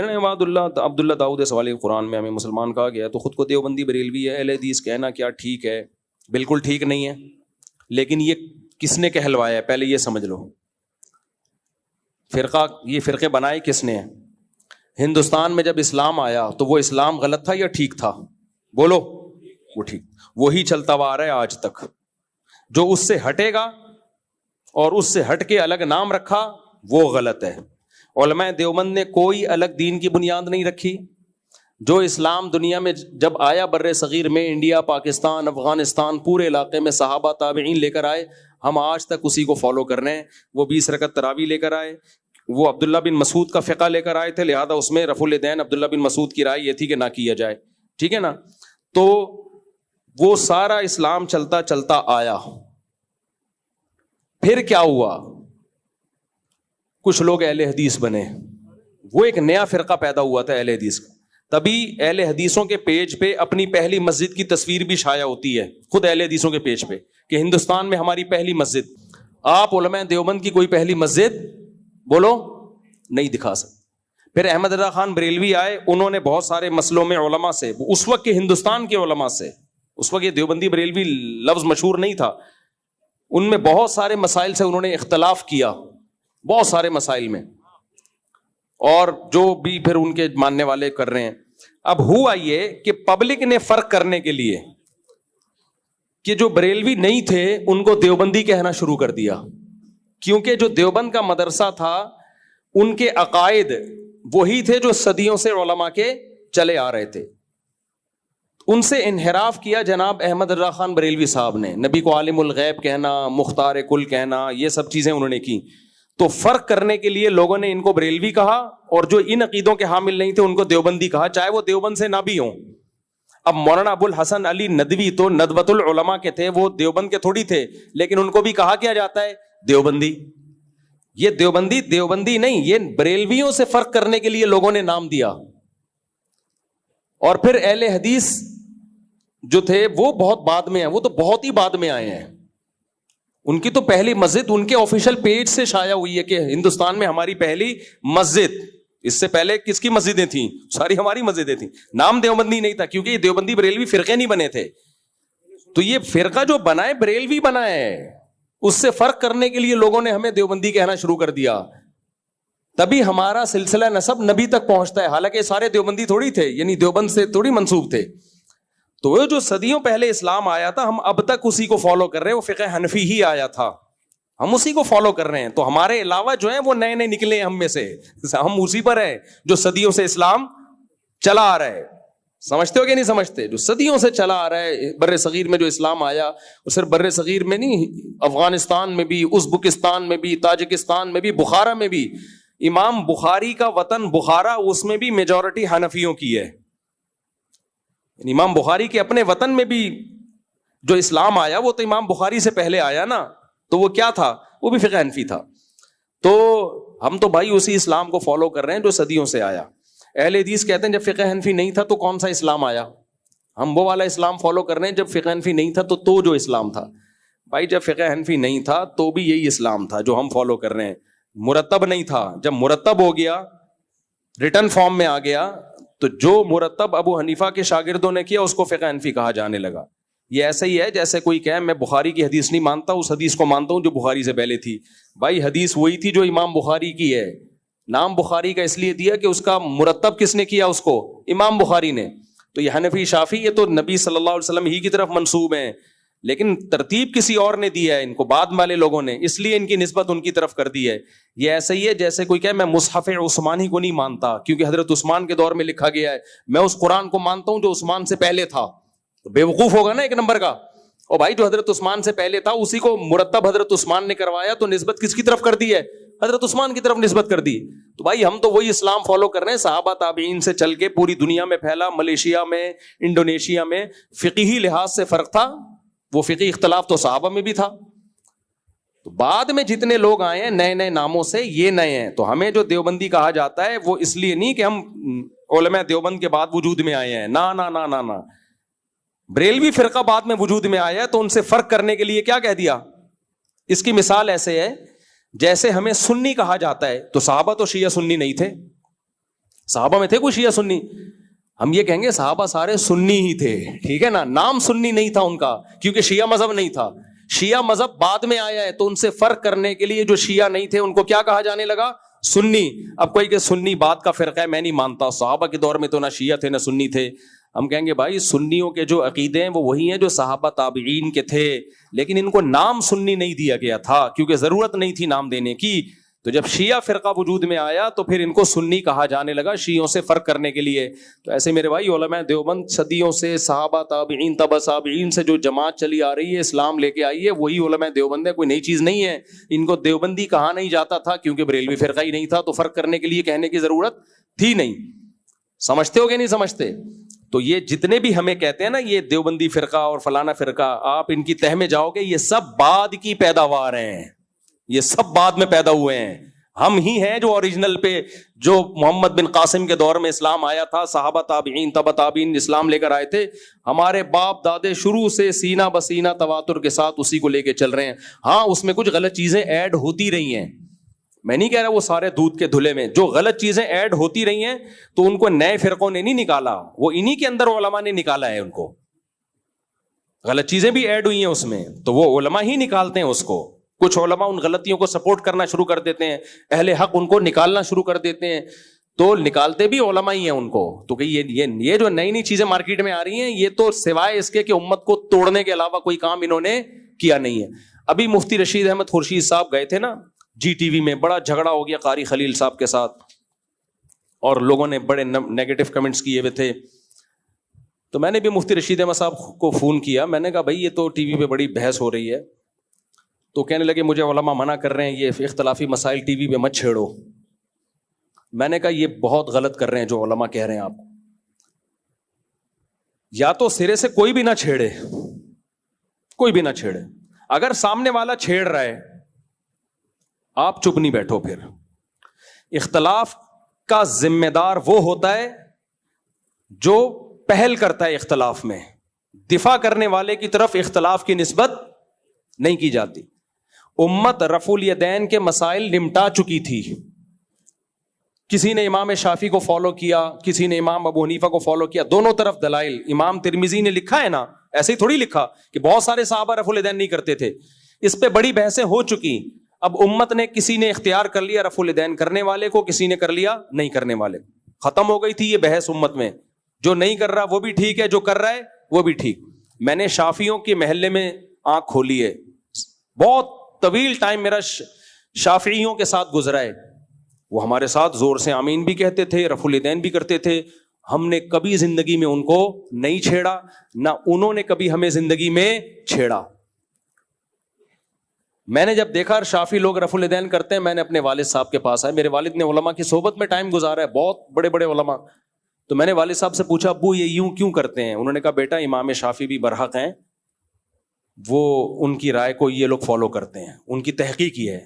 عبداللہ داؤد سوالی قرآن میں ہمیں مسلمان کہا گیا ہے، تو خود کو دیوبندی بریلوی ہے، اہل حدیث کہنا کیا ٹھیک ہے؟ بالکل ٹھیک نہیں ہے، لیکن یہ کس نے کہلوایا ہے پہلے یہ سمجھ لو. یہ فرقے بنائے کس نے؟ ہندوستان میں جب اسلام آیا تو وہ اسلام غلط تھا یا ٹھیک تھا؟ بولو. وہ ٹھیک، وہی چلتا ہوا آ رہا ہے آج تک. جو اس سے ہٹے گا اور اس سے ہٹ کے الگ نام رکھا وہ غلط ہے. علماء دیوبند نے کوئی الگ دین کی بنیاد نہیں رکھی. جو اسلام دنیا میں جب آیا بر صغیر میں، انڈیا، پاکستان، افغانستان، پورے علاقے میں صحابہ تابعین لے کر آئے، ہم آج تک اسی کو فالو کر رہے ہیں. وہ 20 رکعت تراویح لے کر آئے، وہ عبداللہ بن مسعود کا فقہ لے کر آئے تھے، لہذا اس میں رفع الیدین عبداللہ بن مسعود کی رائے یہ تھی کہ نہ کیا جائے. ٹھیک ہے نا؟ تو وہ سارا اسلام چلتا چلتا آیا. پھر کیا ہوا؟ کچھ لوگ اہل حدیث بنے، وہ ایک نیا فرقہ پیدا ہوا تھا اہل حدیث کا. تبھی اہل حدیثوں کے پیج پہ اپنی پہلی مسجد کی تصویر بھی شائع ہوتی ہے، خود اہل حدیثوں کے پیج پہ، کہ ہندوستان میں ہماری پہلی مسجد. آپ علماء دیوبند کی کوئی پہلی مسجد بولو نہیں دکھا سکتے. پھر احمد رضا خان بریلوی آئے، انہوں نے بہت سارے مسئلوں میں علماء سے، اس وقت کے ہندوستان کے علماء سے، اس وقت یہ دیوبندی بریلوی لفظ مشہور نہیں تھا، ان میں بہت سارے مسائل سے انہوں نے اختلاف کیا، بہت سارے مسائل میں، اور جو بھی پھر ان کے ماننے والے کر رہے ہیں. اب ہوا یہ کہ پبلک نے فرق کرنے کے لیے کہ جو بریلوی نہیں تھے ان کو دیوبندی کہنا شروع کر دیا، کیونکہ جو دیوبند کا مدرسہ تھا ان کے عقائد وہی تھے جو صدیوں سے علماء کے چلے آ رہے تھے. ان سے انحراف کیا جناب احمد رضا خان بریلوی صاحب نے، نبی کو عالم الغیب کہنا، مختار کل کہنا، یہ سب چیزیں انہوں نے کی. تو فرق کرنے کے لیے لوگوں نے ان کو بریلوی کہا، اور جو ان عقیدوں کے حامل نہیں تھے ان کو دیوبندی کہا، چاہے وہ دیوبند سے نہ بھی ہوں. اب مولانا ابو الحسن علی ندوی تو ندوۃ العلماء کے تھے، وہ دیوبند کے تھوڑی تھے، لیکن ان کو بھی کہا کیا جاتا ہے دیوبندی. یہ دیوبندی نہیں، یہ بریلویوں سے فرق کرنے کے لیے لوگوں نے نام دیا. اور پھر اہل حدیث جو تھے وہ بہت بعد میں ہیں، وہ تو بہت ہی بعد میں آئے ہیں. ان کی تو پہلی مسجد ان کے آفیشیل پیج سے شائع ہوئی ہے کہ ہندوستان میں ہماری پہلی مسجد. اس سے پہلے کس کی مسجدیں تھیں؟ ساری ہماری مسجدیں تھیں، نام دیوبندی نہیں تھا، کیونکہ یہ دیوبندی بریلوی فرقے نہیں بنے تھے. تو یہ فرقہ جو بنا ہے بریلوی بنا ہے، اس سے فرق کرنے کے لیے لوگوں نے ہمیں دیوبندی کہنا شروع کر دیا. تبھی ہمارا سلسلہ نسب نبی تک پہنچتا ہے، حالانکہ سارے دیوبندی تھوڑی تھے، یعنی دیوبند سے تھوڑی منسوب تھے. تو وہ جو صدیوں پہلے اسلام آیا تھا ہم اب تک اسی کو فالو کر رہے ہیں. وہ فقہ حنفی ہی آیا تھا، ہم اسی کو فالو کر رہے ہیں. تو ہمارے علاوہ جو ہیں وہ نئے نئے نکلے ہیں ہم میں سے، ہم اسی پر ہیں جو صدیوں سے اسلام چلا آ رہا ہے. سمجھتے ہو کہ نہیں سمجھتے؟ جو صدیوں سے چلا آ رہا ہے بر صغیر میں جو اسلام آیا، وہ صرف بر صغیر میں نہیں، افغانستان میں بھی، ازبکستان میں بھی، تاجکستان میں بھی، بخارا میں بھی. امام بخاری کا وطن بخارا، اس میں بھی میجورٹی حنفیوں کی ہے. امام بخاری کے اپنے وطن میں بھی جو اسلام آیا وہ تو امام بخاری سے پہلے آیا نا. تو وہ کیا تھا؟ وہ بھی فقہ حنفی تھا. تو ہم تو بھائی اسی اسلام کو فالو کر رہے ہیں جو صدیوں سے آیا. اہل حدیث کہتے ہیں جب فقہ حنفی نہیں تھا تو کون سا اسلام آیا؟ ہم وہ والا اسلام فالو کر رہے ہیں جب فقہ حنفی نہیں تھا تو جو اسلام تھا. بھائی جب فقہ حنفی نہیں تھا تو بھی یہی اسلام تھا جو ہم فالو کر رہے ہیں. مرتب نہیں تھا، جب مرتب ہو گیا، ریٹن فارم میں آ گیا، تو جو مرتب ابو حنیفہ کے شاگردوں نے کیا اس کو فقہ حنفی کہا جانے لگا. یہ ایسا ہی ہے جیسے کوئی کہے میں بخاری کی حدیث نہیں مانتا، اس حدیث کو مانتا ہوں جو بخاری سے پہلے تھی. بھائی حدیث وہی تھی جو امام بخاری کی ہے. نام بخاری کا اس لیے دیا کہ اس کا مرتب کس نے کیا؟ اس کو امام بخاری نے. تو یہ حنفی شافعی یہ تو نبی صلی اللہ علیہ وسلم ہی کی طرف منسوب ہیں، لیکن ترتیب کسی اور نے دی ہے ان کو، بعد والے لوگوں نے، اس لیے ان کی نسبت ان کی طرف کر دی ہے. یہ ایسا ہی ہے جیسے کوئی کہے میں مصحف عثمانی کو نہیں مانتا کیونکہ حضرت عثمان کے دور میں لکھا گیا ہے، میں اس قرآن کو مانتا ہوں جو عثمان سے پہلے تھا. تو بے وقوف ہوگا نا ایک نمبر کا. اور بھائی جو حضرت عثمان سے پہلے تھا اسی کو مرتب حضرت عثمان نے کروایا، تو نسبت کس کی طرف کر دی ہے؟ حضرت عثمان کی طرف نسبت کر دی. تو بھائی ہم تو وہی اسلام فالو کر رہے ہیں، صحابہ تابعین سے چل کے پوری دنیا میں پھیلا. ملیشیا میں، انڈونیشیا میں فقہی لحاظ سے فرق تھا، وہ فقہی اختلاف تو صحابہ میں بھی تھا. تو بعد میں جتنے لوگ آئے ہیں نئے نئے ناموں سے، یہ نئے ہیں. تو ہمیں جو دیوبندی کہا جاتا ہے وہ اس لیے نہیں کہ ہم علماء دیوبند کے بعد وجود میں آئے ہیں، نا نا نا نا نا. بریلوی فرقہ بعد میں وجود میں آیا تو ان سے فرق کرنے کے لیے کیا کہہ دیا؟ اس کی مثال ایسے ہے جیسے ہمیں سنی کہا جاتا ہے، تو صحابہ تو شیعہ سنی نہیں تھے، صحابہ میں تھے کوئی شیعہ سنی؟ ہم یہ کہیں گے صحابہ سارے سنی ہی تھے، ٹھیک ہے نا، نام سنی نہیں تھا ان کا، کیونکہ شیعہ مذہب نہیں تھا. شیعہ مذہب بعد میں آیا ہے، تو ان سے فرق کرنے کے لیے جو شیعہ نہیں تھے ان کو کیا کہا جانے لگا؟ سنی. اب کوئی کہ سنی بعد کا فرقہ ہے، میں نہیں مانتا، صحابہ کے دور میں تو نہ شیعہ تھے نہ سنی تھے. ہم کہیں گے بھائی سنیوں کے جو عقیدے ہیں وہ وہی ہیں جو صحابہ تابعین کے تھے، لیکن ان کو نام سنی نہیں دیا گیا تھا کیونکہ ضرورت نہیں تھی نام دینے کی. تو جب شیعہ فرقہ وجود میں آیا تو پھر ان کو سنی کہا جانے لگا شیعوں سے فرق کرنے کے لیے. تو ایسے میرے بھائی علماء دیوبند صدیوں سے صحابہ تابعین تبع تابعین سے جو جماعت چلی آ رہی ہے، اسلام لے کے آئی ہے، وہی علماء دیوبند ہے، کوئی نئی چیز نہیں ہے. ان کو دیوبندی کہا نہیں جاتا تھا کیونکہ بریلوی فرقہ ہی نہیں تھا، تو فرق کرنے کے لیے کہنے کی ضرورت تھی نہیں. سمجھتے ہو کہ نہیں سمجھتے؟ تو یہ جتنے بھی ہمیں کہتے ہیں نا یہ دیوبندی فرقہ اور فلانا فرقہ، آپ ان کی تہ میں جاؤ گے یہ سب بعد کی پیداوار ہیں، یہ سب بعد میں پیدا ہوئے ہیں. ہم ہی ہیں جو اوریجنل پہ، جو محمد بن قاسم کے دور میں اسلام آیا تھا، صحابہ تابعین تبع تابعین اسلام لے کر آئے تھے، ہمارے باپ دادے شروع سے سینہ بسینہ تواتر کے ساتھ اسی کو لے کے چل رہے ہیں. ہاں اس میں کچھ غلط چیزیں ایڈ ہوتی رہی ہیں، میں نہیں کہہ رہا وہ سارے دودھ کے دھلے میں، جو غلط چیزیں ایڈ ہوتی رہی ہیں تو ان کو نئے فرقوں نے نہیں نکالا، وہ انہی کے اندر علماء نے نکالا ہے. ان کو غلط چیزیں بھی ایڈ ہوئی ہیں اس میں، تو وہ علماء ہی نکالتے ہیں اس کو. کچھ علماء ان غلطیوں کو سپورٹ کرنا شروع کر دیتے ہیں، اہل حق ان کو نکالنا شروع کر دیتے ہیں، تو نکالتے بھی علماء ہی ہیں ان کو. تو کہ یہ جو نئی نئی چیزیں مارکیٹ میں آ رہی ہیں، یہ تو سوائے اس کے کہ امت کو توڑنے کے علاوہ کوئی کام انہوں نے کیا نہیں ہے. ابھی مفتی رشید احمد خورشید صاحب گئے تھے نا جی ٹی وی میں، بڑا جھگڑا ہو گیا قاری خلیل صاحب کے ساتھ اور لوگوں نے بڑے نیگیٹو کمنٹس کیے ہوئے تھے. تو میں نے بھی مفتی رشید احمد صاحب کو فون کیا، میں نے کہا بھائی یہ تو ٹی وی پہ بڑی بحث ہو رہی ہے. تو کہنے لگے مجھے علماء منع کر رہے ہیں یہ اختلافی مسائل ٹی وی پہ مت چھیڑو. میں نے کہا یہ بہت غلط کر رہے ہیں جو علماء کہہ رہے ہیں آپ. یا تو سرے سے کوئی بھی نہ چھیڑے، کوئی بھی نہ چھیڑے. اگر سامنے والا چھیڑ رہا ہے آپ چپ نہیں بیٹھو. پھر اختلاف کا ذمہ دار وہ ہوتا ہے جو پہل کرتا ہے اختلاف میں، دفاع کرنے والے کی طرف اختلاف کی نسبت نہیں کی جاتی. امت رفع الیدین کے مسائل نمٹا چکی تھی. کسی نے امام شافعی کو فالو کیا، کسی نے امام ابو حنیفہ کو فالو کیا، دونوں طرف دلائل. امام ترمذی نے لکھا ہے نا، ایسے ہی تھوڑی لکھا کہ بہت سارے صحابہ رفع الیدین نہیں کرتے تھے. اس پہ بڑی بحثیں ہو چکی. اب امت نے کسی نے اختیار کر لیا رفع الیدین کرنے والے کو، کسی نے کر لیا نہیں کرنے والے. ختم ہو گئی تھی یہ بحث امت میں. جو نہیں کر رہا وہ بھی ٹھیک ہے، جو کر رہا ہے وہ بھی ٹھیک. میں نے شافعیوں کے محلے میں آنکھ کھولی ہے، بہت طویل ٹائم میرا شافعیوں کے ساتھ گزرا ہے. وہ ہمارے ساتھ زور سے آمین بھی کہتے تھے، رفع الیدین بھی کرتے تھے. ہم نے کبھی زندگی میں ان کو نہیں چھیڑا، نہ انہوں نے کبھی ہمیں زندگی میں چھیڑا. میں نے جب دیکھا شافعی لوگ رفع الیدین کرتے ہیں، میں نے اپنے والد صاحب کے پاس آئے. میرے والد نے علماء کی صحبت میں ٹائم گزارا ہے، بہت بڑے بڑے علماء. تو میں نے والد صاحب سے پوچھا ابو یہ یوں کیوں کرتے ہیں؟ انہوں نے کہا بیٹا امام شافعی بھی برحق ہیں، وہ ان کی رائے کو یہ لوگ فالو کرتے ہیں، ان کی تحقیق ہی ہے.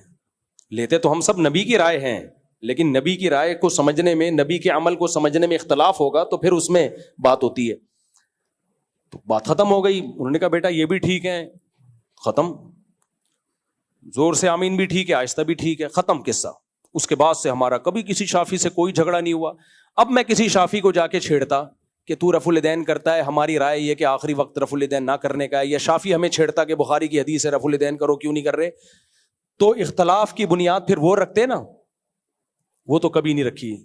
لیتے تو ہم سب نبی کی رائے ہیں، لیکن نبی کی رائے کو سمجھنے میں، نبی کے عمل کو سمجھنے میں اختلاف ہوگا تو پھر اس میں بات ہوتی ہے. تو بات ختم ہو گئی. انہوں نے کہا بیٹا یہ بھی ٹھیک ہے، ختم. زور سے آمین بھی ٹھیک ہے، آہستہ بھی ٹھیک ہے، ختم قصہ. اس کے بعد سے ہمارا کبھی کسی شافعی سے کوئی جھگڑا نہیں ہوا. اب میں کسی شافعی کو جا کے چھیڑتا کہ تو رفع الیدین کرتا ہے، ہماری رائے یہ کہ آخری وقت رفع الیدین نہ کرنے کا ہے، یا شافعی ہمیں چھیڑتا کہ بخاری کی حدیث ہے رفع الیدین کرو کیوں نہیں کر رہے، تو اختلاف کی بنیاد پھر وہ رکھتے نا، وہ تو کبھی نہیں رکھی.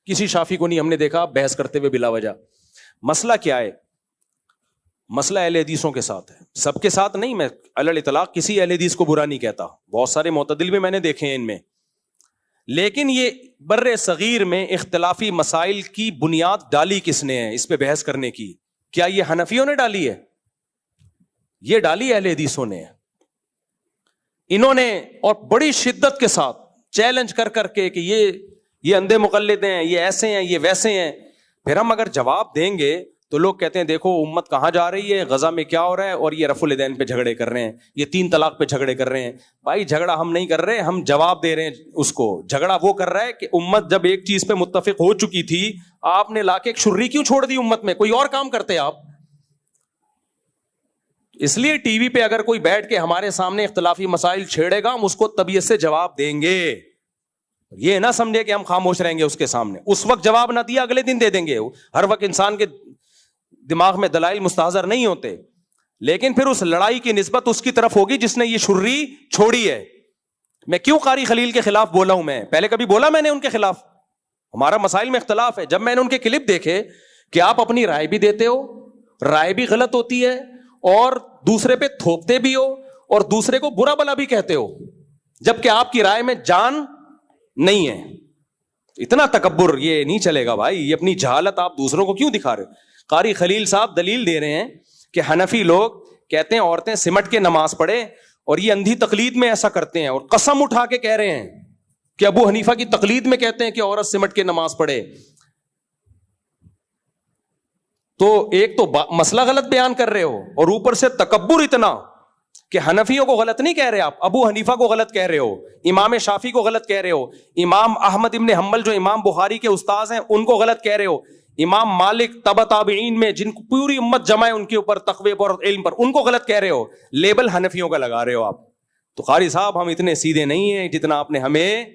کسی شافعی کو نہیں ہم نے دیکھا بحث کرتے ہوئے بلا وجہ. مسئلہ کیا ہے؟ مسئلہ اہل حدیثوں کے ساتھ ہے، سب کے ساتھ نہیں. میں علی الاطلاق کسی اہل حدیث کو برا نہیں کہتا، بہت سارے معتدل بھی میں نے دیکھے ہیں ان میں. لیکن یہ بر صغیر میں اختلافی مسائل کی بنیاد ڈالی کس نے ہے اس پہ بحث کرنے کی؟ کیا یہ حنفیوں نے ڈالی ہے؟ یہ ڈالی اہل حدیثوں نے. انہوں نے اور بڑی شدت کے ساتھ چیلنج کر کر کے کہ یہ اندھے مقلد ہیں، یہ ایسے ہیں، یہ ویسے ہیں. پھر ہم اگر جواب دیں گے تو لوگ کہتے ہیں دیکھو امت کہاں جا رہی ہے، غزہ میں کیا ہو رہا ہے، اور یہ رفع الیدین پہ جھگڑے کر رہے ہیں، یہ 3 طلاق پہ جھگڑے کر رہے ہیں. بھائی جھگڑا ہم نہیں کر رہے، ہم جواب دے رہے ہیں اس کو. جھگڑا وہ کر رہا ہے کہ امت جب ایک چیز پہ متفق ہو چکی تھی، آپ نے لا کے ایک شرری کیوں چھوڑ دی امت میں؟ کوئی اور کام کرتے آپ. اس لیے ٹی وی پہ اگر کوئی بیٹھ کے ہمارے سامنے اختلافی مسائل چھیڑے گا، ہم اس کو طبیعت سے جواب دیں گے. یہ نہ سمجھے کہ ہم خاموش رہیں گے اس کے سامنے. اس وقت جواب نہ دیا اگلے دن دے دیں گے. ہر وقت انسان کے دماغ میں دلائل مستحضر نہیں ہوتے, لیکن پھر اس لڑائی کی نسبت اس کی طرف ہوگی جس نے یہ شرری چھوڑی ہے. میں کیوں قاری خلیل کے خلاف بولا ہوں؟ میں پہلے کبھی بولا میں نے ان کے خلاف؟ ہمارا مسائل میں اختلاف ہے. جب میں نے ان کے کلپ دیکھے کہ آپ اپنی رائے بھی دیتے ہو, رائے بھی غلط ہوتی ہے, اور دوسرے پہ تھوپتے بھی ہو, اور دوسرے کو برا بلا بھی کہتے ہو, جبکہ آپ کی رائے میں جان نہیں ہے. اتنا تکبر یہ نہیں چلے گا بھائی. یہ اپنی جہالت آپ دوسروں کو کیوں دکھا رہے ہو؟ قاری خلیل صاحب دلیل دے رہے ہیں کہ حنفی لوگ کہتے ہیں عورتیں سمٹ کے نماز پڑھیں, اور یہ اندھی تقلید میں ایسا کرتے ہیں, اور قسم اٹھا کے کہہ رہے ہیں کہ ابو حنیفہ کی تقلید میں کہتے ہیں کہ عورت سمٹ کے نماز پڑھے. تو ایک تو مسئلہ غلط بیان کر رہے ہو, اور اوپر سے تکبر اتنا کہ حنفیوں کو غلط نہیں کہہ رہے آپ, ابو حنیفہ کو غلط کہہ رہے ہو, امام شافعی کو غلط کہہ رہے ہو, امام احمد ابن حنبل جو امام بخاری کے استاذ ہیں ان کو غلط کہہ رہے ہو, امام مالک تبع تابعین میں جن کو پوری امت جمع ہے ان کے اوپر تقوی پر اور علم پر, ان کو غلط کہہ رہے ہو. لیبل حنفیوں کا لگا رہے ہو آپ. تو قاری صاحب ہم اتنے سیدھے نہیں ہیں جتنا آپ نے ہمیں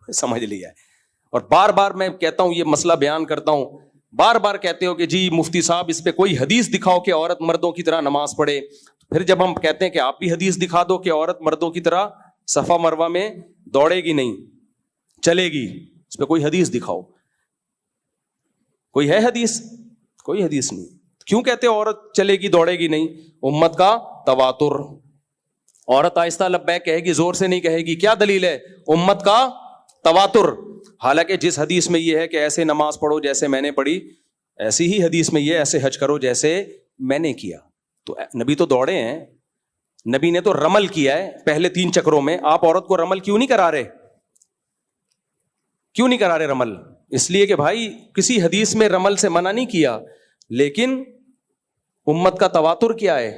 سمجھ لیا ہے. اور بار بار میں کہتا ہوں, یہ مسئلہ بیان کرتا ہوں, بار بار کہتے ہو کہ جی مفتی صاحب اس پہ کوئی حدیث دکھاؤ کہ عورت مردوں کی طرح نماز پڑھے. پھر جب ہم کہتے ہیں کہ آپ بھی حدیث دکھا دو کہ عورت مردوں کی طرح صفا مروہ میں دوڑے گی نہیں, چلے گی, اس پہ کوئی حدیث دکھاؤ. کوئی ہے حدیث؟ کوئی حدیث نہیں. کیوں کہتے عورت چلے گی دوڑے گی نہیں؟ امت کا تواتر. عورت آہستہ لبیک کہے گی, زور سے نہیں کہے گی. کیا دلیل ہے؟ امت کا تواتر. حالانکہ جس حدیث میں یہ ہے کہ ایسے نماز پڑھو جیسے میں نے پڑھی, ایسی ہی حدیث میں یہ ایسے حج کرو جیسے میں نے کیا. تو نبی تو دوڑے ہیں, نبی نے تو رمل کیا ہے پہلے 3 چکروں میں. آپ عورت کو رمل کیوں نہیں کرا رہے؟ کیوں نہیں کرا رہے رمل؟ اس لیے کہ بھائی کسی حدیث میں رمل سے منع نہیں کیا, لیکن امت کا تواتر کیا ہے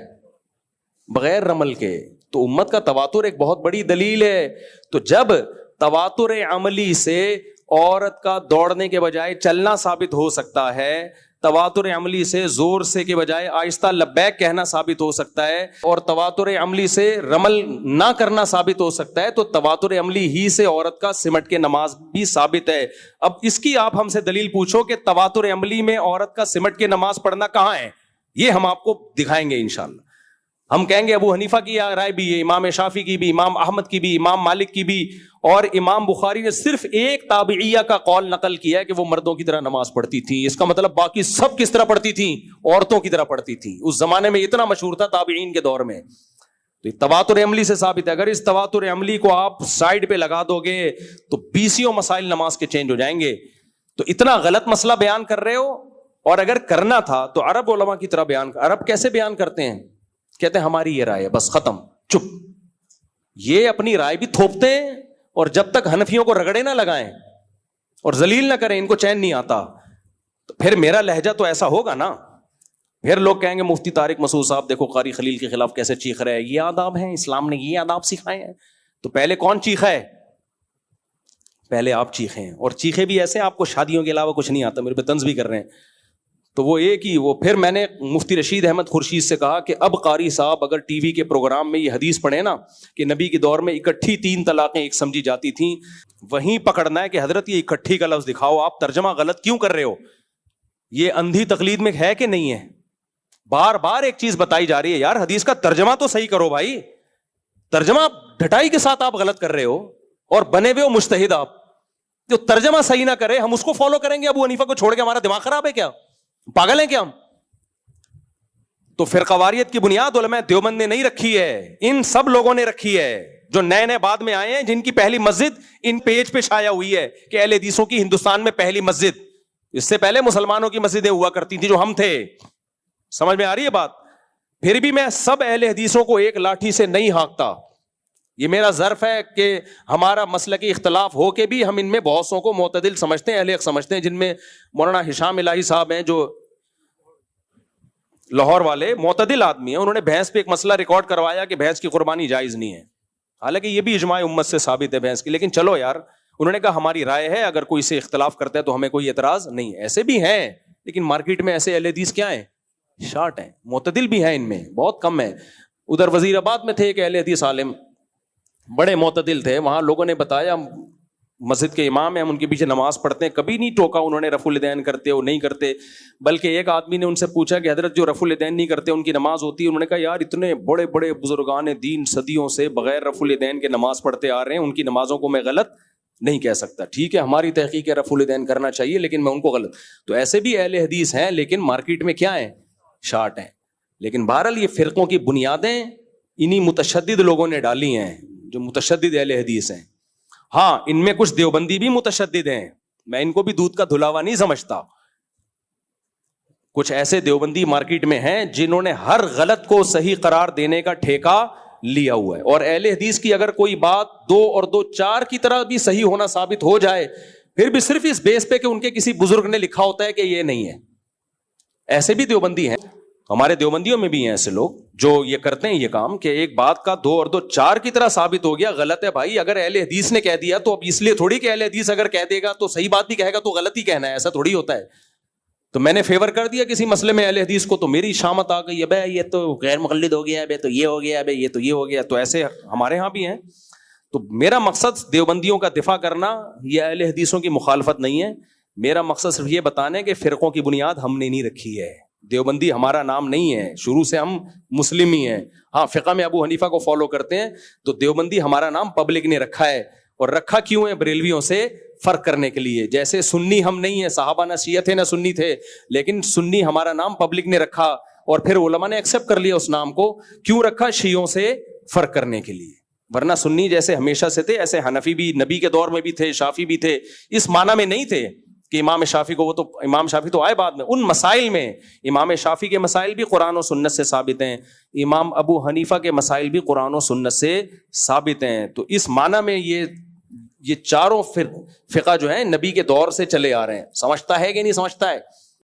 بغیر رمل کے. تو امت کا تواتر ایک بہت بڑی دلیل ہے. تو جب تواتر عملی سے عورت کا دوڑنے کے بجائے چلنا ثابت ہو سکتا ہے, تواتر عملی سے زور سے کے بجائے آہستہ لبیک کہنا ثابت ہو سکتا ہے, اور تواتر عملی سے رمل نہ کرنا ثابت ہو سکتا ہے, تو تواتر عملی ہی سے عورت کا سمٹ کے نماز بھی ثابت ہے. اب اس کی آپ ہم سے دلیل پوچھو کہ تواتر عملی میں عورت کا سمٹ کے نماز پڑھنا کہاں ہے, یہ ہم آپ کو دکھائیں گے انشاءاللہ. ہم کہیں گے ابو حنیفہ کی رائے بھی ہے, امام شافعی کی بھی, امام احمد کی بھی, امام مالک کی بھی, اور امام بخاری نے صرف ایک تابعیہ کا قول نقل کیا ہے کہ وہ مردوں کی طرح نماز پڑھتی تھی. اس کا مطلب باقی سب کس طرح پڑھتی تھیں؟ عورتوں کی طرح پڑھتی تھی. اس زمانے میں اتنا مشہور تھا تابعین کے دور میں. تو تواتر عملی سے ثابت ہے. اگر اس تواتر عملی کو آپ سائڈ پہ لگا دو گے تو 20 مسائل نماز کے چینج ہو جائیں گے. تو اتنا غلط مسئلہ بیان کر رہے ہو, اور اگر کرنا تھا تو عرب علماء کی طرح بیان. عرب کیسے بیان کرتے ہیں؟ کہتے ہیں ہماری یہ رائے ہے, بس ختم, چپ. یہ اپنی رائے بھی تھوپتے ہیں, اور جب تک حنفیوں کو رگڑے نہ لگائیں اور ذلیل نہ کریں, ان کو چین نہیں آتا. تو پھر میرا لہجہ تو ایسا ہوگا نا, پھر لوگ کہیں گے مفتی طارق مسعود صاحب دیکھو قاری خلیل کے خلاف کیسے چیخ رہے ہیں, یہ آداب ہیں, اسلام نے یہ آداب سکھائے ہیں. تو پہلے کون چیخا ہے؟ پہلے آپ چیخے ہیں, اور چیخے بھی ایسے آپ کو شادیوں کے علاوہ کچھ نہیں آتا, میرے پہ طنز بھی کر رہے ہیں. تو وہ ایک ہی وہ پھر میں نے مفتی رشید احمد خورشید سے کہا کہ اب قاری صاحب اگر ٹی وی کے پروگرام میں یہ حدیث پڑھیں نا کہ نبی کے دور میں اکٹھی 3 طلاقیں ایک سمجھی جاتی تھیں, وہیں پکڑنا ہے کہ حضرت یہ اکٹھی کا لفظ دکھاؤ, آپ ترجمہ غلط کیوں کر رہے ہو؟ یہ اندھی تقلید میں ہے کہ نہیں ہے؟ بار بار ایک چیز بتائی جا رہی ہے, یار حدیث کا ترجمہ تو صحیح کرو بھائی. ترجمہ ڈھٹائی کے ساتھ آپ غلط کر رہے ہو, اور بنے ہوئے ہو مجتہد آپ. جو ترجمہ صحیح نہ کرے ہم اس کو فالو کریں گے ابو حنیفہ کو چھوڑ کے؟ ہمارا دماغ خراب ہے کیا؟ پاگل ہیں کیا ہم؟ تو فرقواریت کی بنیاد علماء دیوبند نے نہیں رکھی ہے, ان سب لوگوں نے رکھی ہے جو نئے نئے بعد میں آئے ہیں, جن کی پہلی مسجد ان پیج پہ شائع ہوئی ہے کہ اہل حدیثوں کی ہندوستان میں پہلی مسجد. اس سے پہلے مسلمانوں کی مسجدیں ہوا کرتی تھی جو ہم تھے. سمجھ میں آ رہی ہے بات؟ پھر بھی میں سب اہل حدیثوں کو ایک لاٹھی سے نہیں ہانکتا. یہ میرا ظرف ہے کہ ہمارا مسلکی اختلاف ہو کے بھی ہم ان میں بہت سو کو معتدل سمجھتے ہیں, اہل حق سمجھتے ہیں, جن میں مولانا ہشام الہی صاحب ہیں جو لاہور والے, معتدل آدمی ہیں. انہوں نے بھینس پہ ایک مسئلہ ریکارڈ کروایا کہ بھینس کی قربانی جائز نہیں ہے, حالانکہ یہ بھی اجماع امت سے ثابت ہے بھینس کی. لیکن چلو یار, انہوں نے کہا ہماری رائے ہے, اگر کوئی سے اختلاف کرتا ہے تو ہمیں کوئی اعتراض نہیں. ایسے بھی ہیں, لیکن مارکیٹ میں ایسے اہل حدیث کیا ہیں؟ شارٹ ہیں. معتدل بھی ہیں, ان میں بہت کم ہیں. ادھر وزیر آباد میں تھے ایک اہل حدیث عالم, بڑے معتدل تھے. وہاں لوگوں نے بتایا مسجد کے امام ہیں, ہم ان کے پیچھے نماز پڑھتے ہیں, کبھی نہیں ٹوکا انہوں نے رفع الیدین کرتے ہو نہیں کرتے. بلکہ ایک آدمی نے ان سے پوچھا کہ حضرت جو رفع الیدین نہیں کرتے ان کی نماز ہوتی ہے؟ انہوں نے کہا یار اتنے بڑے بڑے بزرگان دین صدیوں سے بغیر رفع الیدین کے نماز پڑھتے آ رہے ہیں, ان کی نمازوں کو میں غلط نہیں کہہ سکتا. ٹھیک ہے ہماری تحقیق ہے رفع الیدین کرنا چاہیے, لیکن میں ان کو غلط. تو ایسے بھی اہل حدیث ہیں لیکن مارکیٹ میں کیا ہیں, شارٹ ہیں. لیکن بہرحال یہ فرقوں کی بنیادیں انہی متشدد لوگوں نے ڈالی ہیں جو متشدد اہل حدیث ہیں. ہاں ان میں کچھ دیوبندی بھی متشدد ہیں, میں ان کو بھی دودھ کا دھلاوا نہیں سمجھتا. کچھ ایسے دیوبندی مارکیٹ میں ہیں جنہوں نے ہر غلط کو صحیح قرار دینے کا ٹھیکہ لیا ہوا ہے. اور اہل حدیث کی اگر کوئی بات 2 اور 2 4 کی طرح بھی صحیح ہونا ثابت ہو جائے, پھر بھی صرف اس بیس پہ کہ ان کے کسی بزرگ نے لکھا ہوتا ہے کہ یہ نہیں ہے. ایسے بھی دیوبندی ہیں, ہمارے دیوبندیوں میں بھی ہیں ایسے لوگ جو یہ کرتے ہیں یہ کام کہ ایک بات کا 2 اور 2 4 کی طرح ثابت ہو گیا, غلط ہے بھائی. اگر اہل حدیث نے کہہ دیا تو اب اس لیے تھوڑی کہ اہل حدیث اگر کہہ دے گا تو صحیح بات بھی کہے گا تو غلط ہی کہنا ہے, ایسا تھوڑی ہوتا ہے. تو میں نے فیور کر دیا کسی مسئلے میں اہل حدیث کو تو میری شامت آ گئی, بھائی یہ تو غیر مقلد ہو گیا, تو یہ ہو گیا, یہ تو یہ ہو گیا. تو ایسے ہمارے ہاں بھی ہیں. تو میرا مقصد دیوبندیوں کا دفاع کرنا یہ اہل حدیثوں کی مخالفت نہیں ہے. میرا مقصد صرف یہ بتانا ہے کہ فرقوں کی بنیاد ہم نے نہیں رکھی ہے. دیوبندی ہمارا نام نہیں ہے, شروع سے ہم مسلم ہی ہیں. ہاں فقہ میں ابو حنیفہ کو فالو کرتے ہیں, تو دیوبندی ہمارا نام پبلک نے رکھا ہے. اور رکھا کیوں ہے؟ بریلویوں سے فرق کرنے کے لیے. جیسے سنی ہم نہیں ہیں, صحابہ نہ شیعہ تھے نہ سنی تھے, لیکن سنی ہمارا نام پبلک نے رکھا اور پھر علماء نے ایکسپٹ کر لیا اس نام کو. کیوں رکھا؟ شیعوں سے فرق کرنے کے لیے. ورنہ سنی جیسے ہمیشہ سے تھے ایسے حنفی بھی نبی کے دور میں بھی تھے, شافعی بھی تھے. اس معنی میں نہیں تھے کہ امام شافعی کو, وہ تو امام شافعی تو آئے بعد میں. ان مسائل میں امام شافعی کے مسائل بھی قرآن و سنت سے ثابت ہیں, امام ابو حنیفہ کے مسائل بھی قرآن و سنت سے ثابت ہیں. تو اس معنی میں یہ چاروں فقہ جو ہیں نبی کے دور سے چلے آ رہے ہیں. سمجھتا ہے کہ نہیں سمجھتا ہے؟